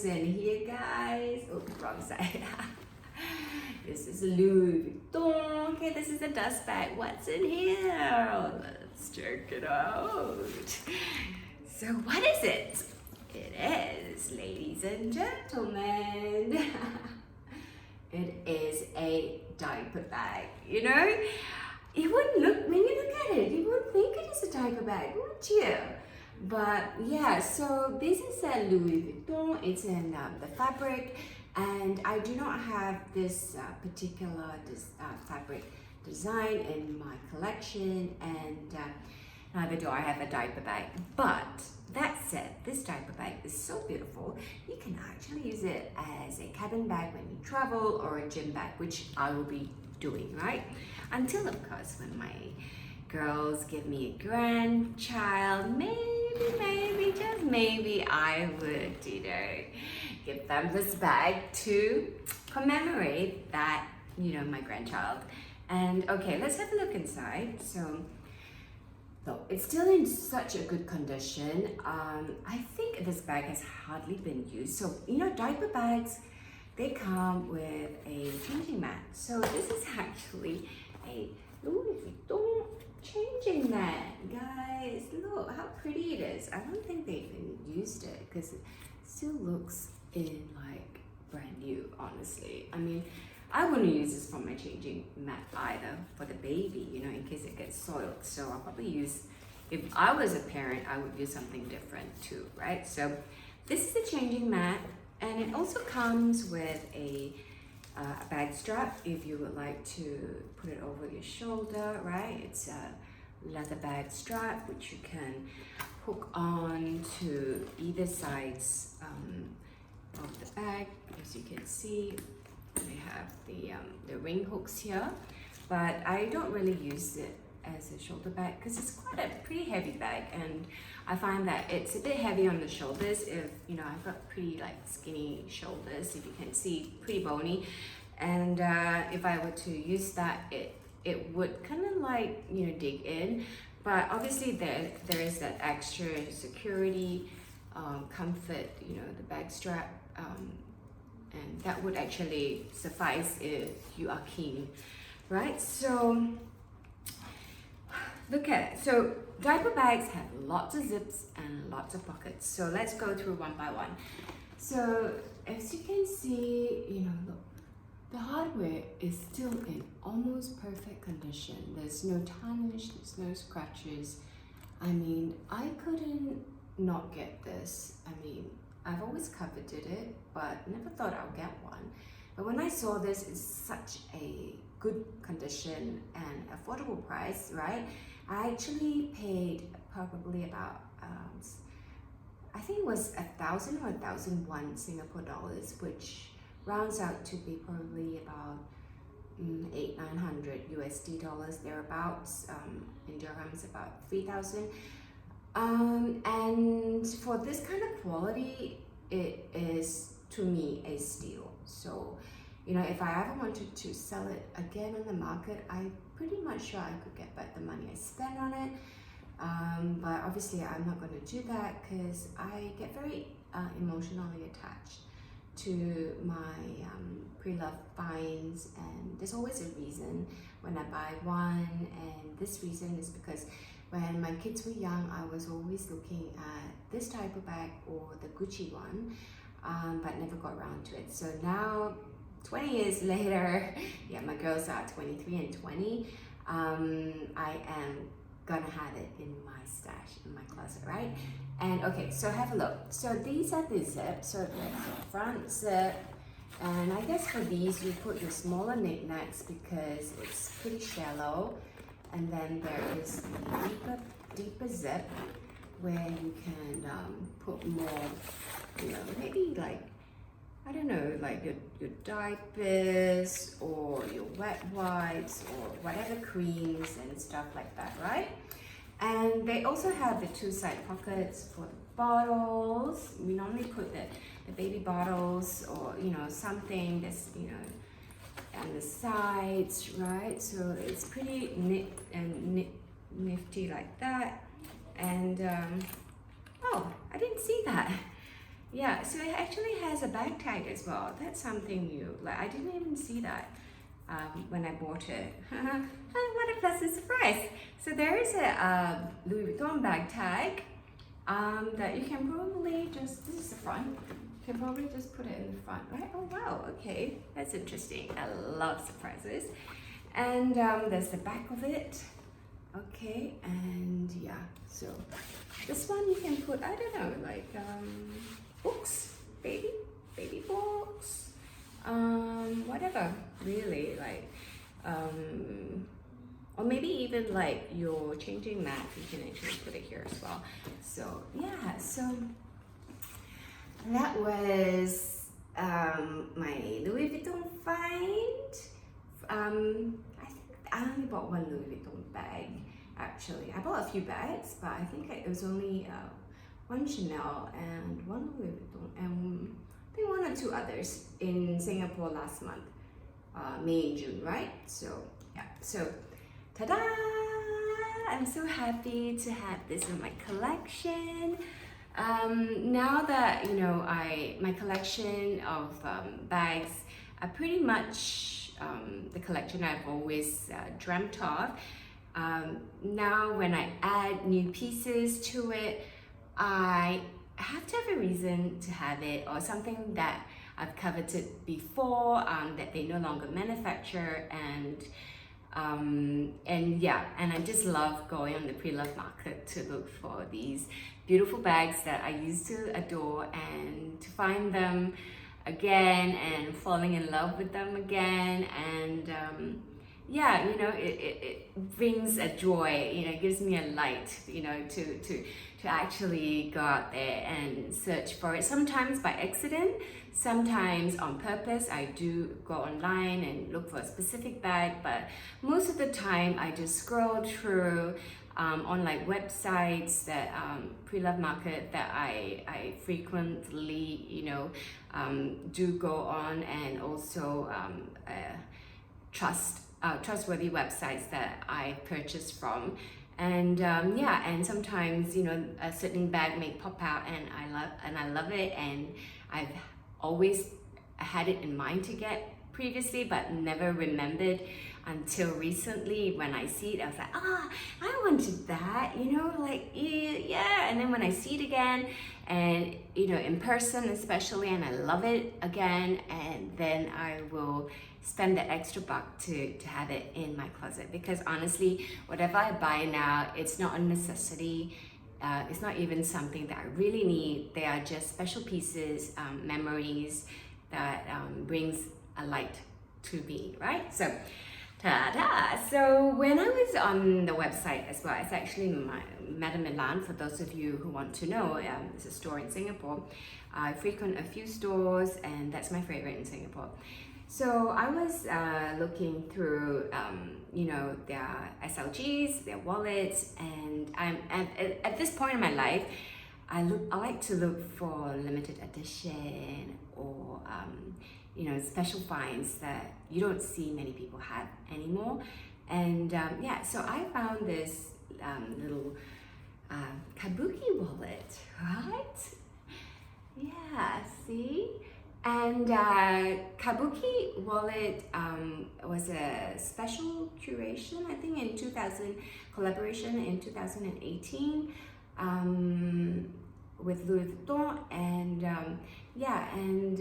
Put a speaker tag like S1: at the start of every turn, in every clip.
S1: In here, guys. Oh, wrong side. This is Louis Vuitton. Okay, this is the dust bag. What's in here? Let's check it out. So what is it? It is, ladies and gentlemen, it is a diaper bag. You know, you wouldn't look, when you look at it, you wouldn't think it is a diaper bag, would you? But yeah, so this is a Louis Vuitton. It's in the fabric, and I do not have this particular fabric design in my collection, and neither do I have a diaper bag. But that said, this diaper bag is so beautiful. You can actually use it as a cabin bag when you travel, or a gym bag, which I will be doing, right? Until, of course, when my girls give me a grandchild, maybe, just maybe, I would, give them this bag to commemorate that, my grandchild. And okay, let's have a look inside. So, it's still in such a good condition. I think this bag has hardly been used. So, diaper bags, they come with a changing mat. So this is actually a Louis Vuitton changing mat, guys. Look how pretty it is. I don't think they even used it because it still looks in like brand new, honestly. I mean, I wouldn't use this for my changing mat either for the baby, in case it gets soiled. So I'll probably use, if I was a parent, I would use something different too, right? So this is the changing mat, and it also comes with a bag strap if you would like to put it over your shoulder, right? It's a leather bag strap which you can hook on to either sides of the bag. As you can see, we have the ring hooks here, but I don't really use it as a shoulder bag because it's quite a pretty heavy bag, and I find that it's a bit heavy on the shoulders. If I've got pretty skinny shoulders, if you can see, pretty bony, and if I were to use that, it would kind of dig in. But obviously there is that extra security, comfort, the bag strap, and that would actually suffice if you are keen, right? So look at it. So diaper bags have lots of zips and lots of pockets. So let's go through one by one. So as you can see, look, the hardware is still in almost perfect condition. There's no tarnish, there's no scratches. I mean, I couldn't not get this. I mean, I've always coveted it, but never thought I'll get one. But when I saw this, it's such a good condition and affordable price, right? I actually paid probably about, I think it was 1,000 or 1,001 Singapore dollars, which rounds out to be probably about 800-900 USD dollars, thereabouts. In dirhams, about 3,000. And for this kind of quality, it is, to me, a steal. So, if I ever wanted to sell it again on the market, I'm pretty much sure I could get back the money I spent on it. But obviously, I'm not going to do that because I get very emotionally attached to my pre-loved finds, and there's always a reason when I buy one, and this reason is because when my kids were young, I was always looking at this type of bag or the Gucci one, but never got around to it. So now, 20 years later, yeah, my girls are 23 and 20, I am gonna have it in my stash, in my closet, right? And okay, so have a look. So these are the zips. So there's the front zip, and I guess for these you put your smaller knickknacks because it's pretty shallow. And then there is the deeper zip where you can put more, maybe I don't know, your diapers or your wet wipes or whatever, creams and stuff like that, right? And they also have the two side pockets for the bottles. We normally put the baby bottles or, something that's, on the sides, right? So it's pretty nifty like that. And oh, I didn't see that. Yeah, so it actually has a bag tag as well. That's something new. Like I didn't even see that when I bought it. What a pleasant surprise! So there is a Louis Vuitton bag tag that you can probably just, this is the front. You can probably just put it in the front, right? Oh wow, okay, that's interesting. I love surprises. And there's the back of it. Okay, and yeah, so this one you can put, I don't know, like books, baby books, whatever, really, like, or maybe even like your changing mat, you can actually put it here as well. So yeah, so that was my Louis Vuitton find. I think I only bought one Louis Vuitton bag. Actually, I bought a few bags, but I think it was only one Chanel and one Louis Vuitton, and I think one or two others in Singapore last month, May and June, right? So yeah, so ta-da! I'm so happy to have this in my collection. Now that you know, my collection of bags are pretty much the collection I've always dreamt of. Now when I add new pieces to it, I have to have a reason to have it, or something that I've coveted before, that they no longer manufacture, and yeah, and I just love going on the pre-loved market to look for these beautiful bags that I used to adore, and to find them again and falling in love with them again. And yeah, you know, it brings a joy, you know, it gives me a light, you know, to actually go out there and search for it. Sometimes by accident, sometimes on purpose. I do go online and look for a specific bag, but most of the time I just scroll through on like websites that pre-loved market that I frequently, you know, do go on, and also trustworthy websites that I purchase from. And yeah, and sometimes, you know, a certain bag may pop out and I love it, and I've always had it in mind to get previously, but never remembered until recently. When I see it, I was like, I wanted that, you know, like, yeah. And then when I see it again, and you know, in person especially, and I love it again, and then I will spend the extra buck to have it in my closet. Because honestly, whatever I buy now, it's not a necessity. It's not even something that I really need. They are just special pieces, memories that brings a light to me, right? So, ta-da! So when I was on the website as well, it's actually Madame Milan, for those of you who want to know. It's a store in Singapore. I frequent a few stores, and that's my favorite in Singapore. So I was looking through, you know, their SLGs, their wallets, and at this point in my life, I like to look for limited edition, or you know, special finds that you don't see many people have anymore. And yeah, so I found this little kabuki wallet, right? Yeah, see? And Kabuki wallet was a special curation, I think in 2000, collaboration in 2018 with Louis Vuitton. And yeah, and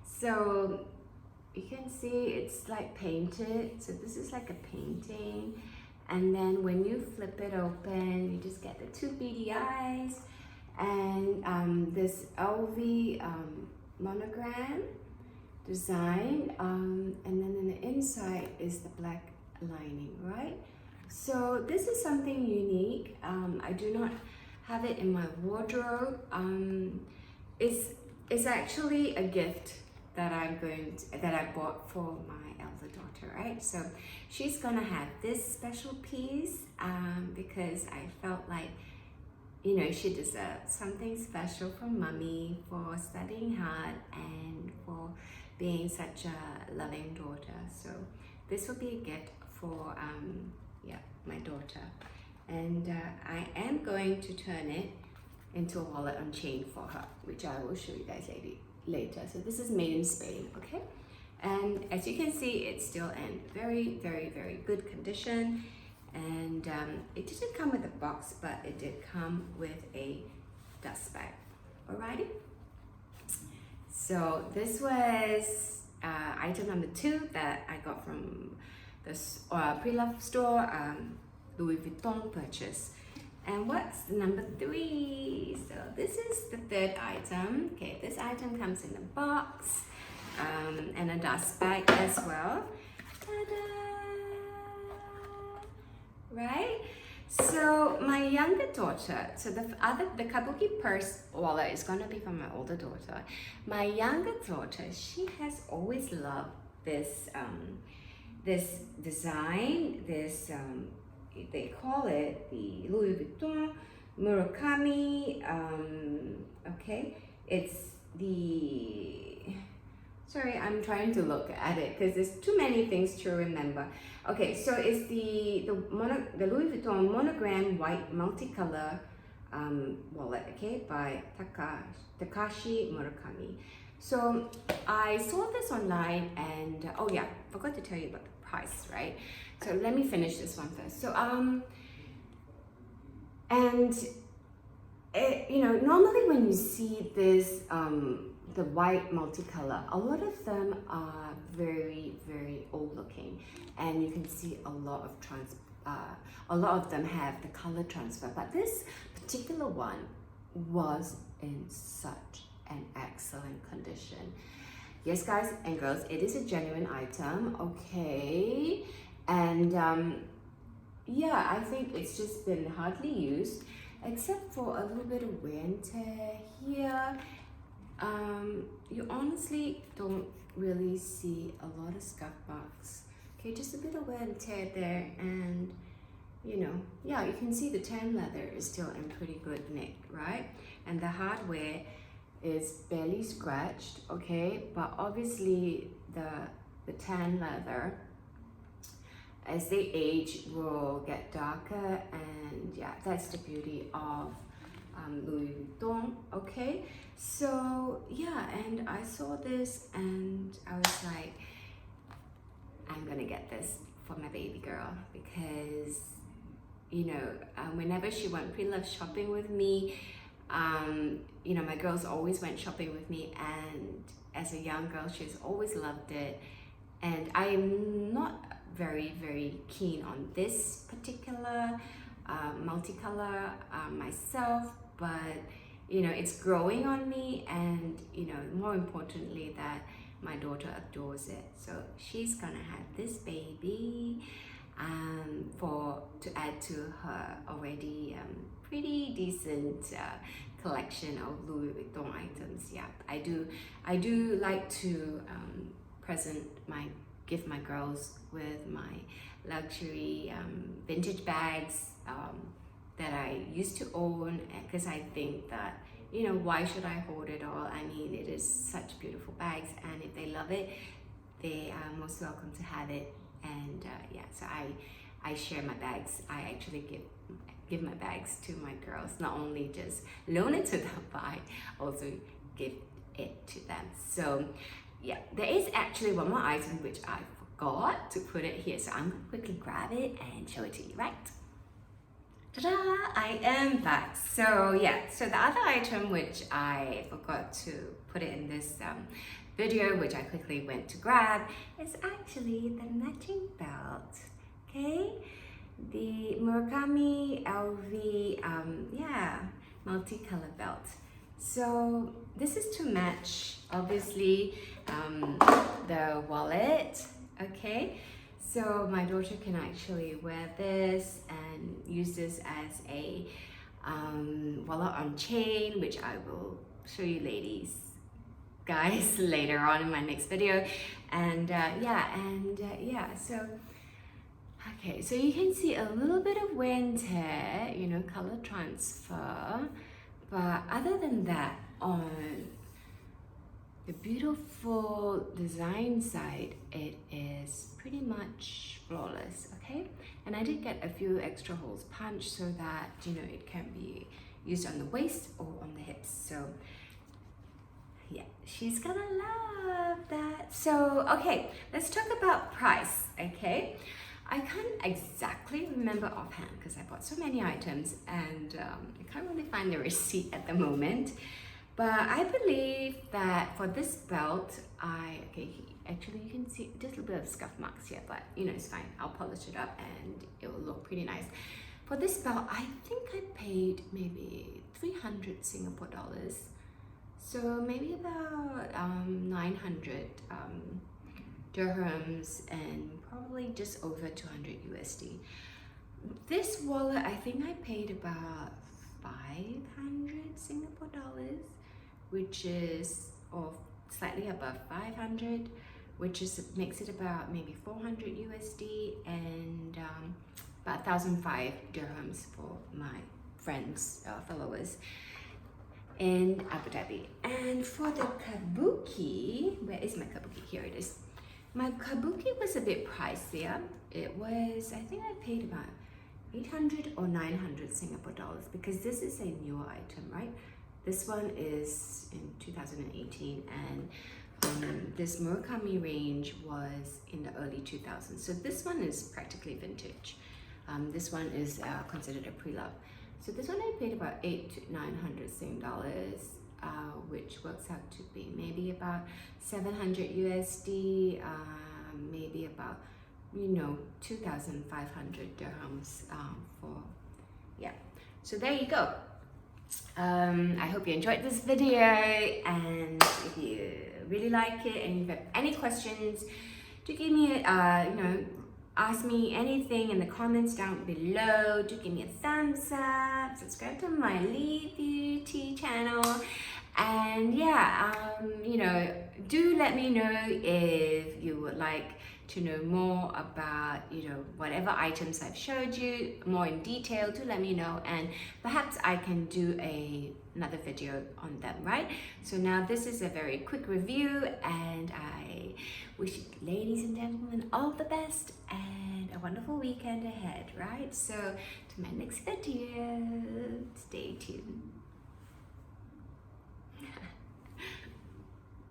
S1: so you can see it's like painted. So this is like a painting. And then when you flip it open, you just get the two beady eyes, and this LV monogram design, and then in the inside is the black lining, right? So this is something unique. I do not have it in my wardrobe. It's actually a gift that I bought for my elder daughter, right? So she's gonna have this special piece because I felt like, you know, she deserves something special from mommy for studying hard and for being such a loving daughter. So this will be a gift for yeah, my daughter. And I am going to turn it into a wallet on chain for her, which I will show you guys later. So this is made in Spain, okay? And as you can see, it's still in very, very, very good condition. And it didn't come with a box, but it did come with a dust bag. Alrighty. So this was item number 2 that I got from this pre-loved store, Louis Vuitton purchase. And what's number 3? So this is the 3rd item. Okay, this item comes in a box and a dust bag as well. Ta-da! Right? So my younger daughter, so the kabuki purse wallet is gonna be from my older daughter. My younger daughter, she has always loved this this design, this they call it the Louis Vuitton Murakami. Okay, it's the, sorry, I'm trying to look at it because there's too many things to remember. Okay, so it's the Louis Vuitton monogram white multicolor wallet, okay, by Takashi Murakami. So I saw this online, and oh yeah, forgot to tell you about the price, right? So let me finish this one first. So and you know, normally when you see this the white multicolor, a lot of them are very, very old looking, and you can see a lot of them have the color transfer, but this particular one was in such an excellent condition. Yes, guys and girls, it is a genuine item, okay? And yeah, I think it's just been hardly used, except for a little bit of wear and tear here. You honestly don't really see a lot of scuff marks. Okay, just a bit of wear and tear there, and you know, yeah, you can see the tan leather is still in pretty good nick, right? And the hardware is barely scratched, okay? But obviously the tan leather, as they age, will get darker, and yeah, that's the beauty of Louis Vuitton, okay? So yeah, and I saw this and I was like, I'm gonna get this for my baby girl, because you know, whenever she went pre-love shopping with me, you know, my girls always went shopping with me, and as a young girl, she's always loved it. And I'm not very, very keen on this particular multicolor myself, but you know, it's growing on me, and you know, more importantly, that my daughter adores it. So she's gonna have this baby to add to her already pretty decent collection of Louis Vuitton items. Yeah, I do like to gift my girls with my luxury vintage bags that I used to own, because I think that, you know, why should I hoard it all? I mean, it is such beautiful bags, and if they love it, they are most welcome to have it. And yeah, so I share my bags. I actually give my bags to my girls, not only just loan it to them, but I also give it to them. So yeah, there is actually one more item which I forgot to put it here, so I'm gonna quickly grab it and show it to you, right? Ta-da! I am back. So yeah, so the other item which I forgot to put it in this video, which I quickly went to grab, is actually the matching belt. Okay, the Murakami LV yeah, multicolor belt. So this is to match, obviously, the wallet. Okay, so my daughter can actually wear this and use this as a wallet on chain, which I will show you guys later on in my next video. And yeah, so okay, so you can see a little bit of wear and tear, you know, color transfer, but other than that, on the beautiful design side, it is pretty much flawless, okay? And I did get a few extra holes punched so that, you know, it can be, used on the waist or on the hips. So yeah, she's gonna love that. So okay, let's talk about price. Okay, I can't exactly remember offhand because I bought so many items, and I can't really find the receipt at the moment. But I believe that for this belt, actually you can see just a little bit of scuff marks here, but you know, it's fine. I'll polish it up and it will look pretty nice. For this belt, I think I paid maybe 300 Singapore dollars. So maybe about 900 dirhams and probably just over 200 USD. This wallet, I think I paid about 500 Singapore dollars, which is, or slightly above 500, which is makes it about maybe 400 USD and about 1,005 dirhams for my friends, followers in Abu Dhabi. And for the kabuki, where is my kabuki? Here it is. My kabuki was a bit pricier. It was, I think I paid about 800 or 900 Singapore dollars because this is a newer item, right? This one is in 2018 and this Murakami range was in the early 2000s. So this one is practically vintage. This one is considered a pre-love. So this one I paid about 800 to 900 Sing dollars, which works out to be maybe about 700 USD, maybe about, you know, 2,500 dirhams for, yeah. So there you go. I hope you enjoyed this video, and if you really like it and you have any questions, do give me ask me anything in the comments down below. Do give me a thumbs up, subscribe to my Lee Beauty channel, and yeah, do let me know if you would like to know more about, whatever items I've showed you more in detail. Do let me know, and perhaps I can do another video on them, right? So now this is a very quick review, and I wish you, ladies and gentlemen, all the best and a wonderful weekend ahead, right? So to my next video, stay tuned.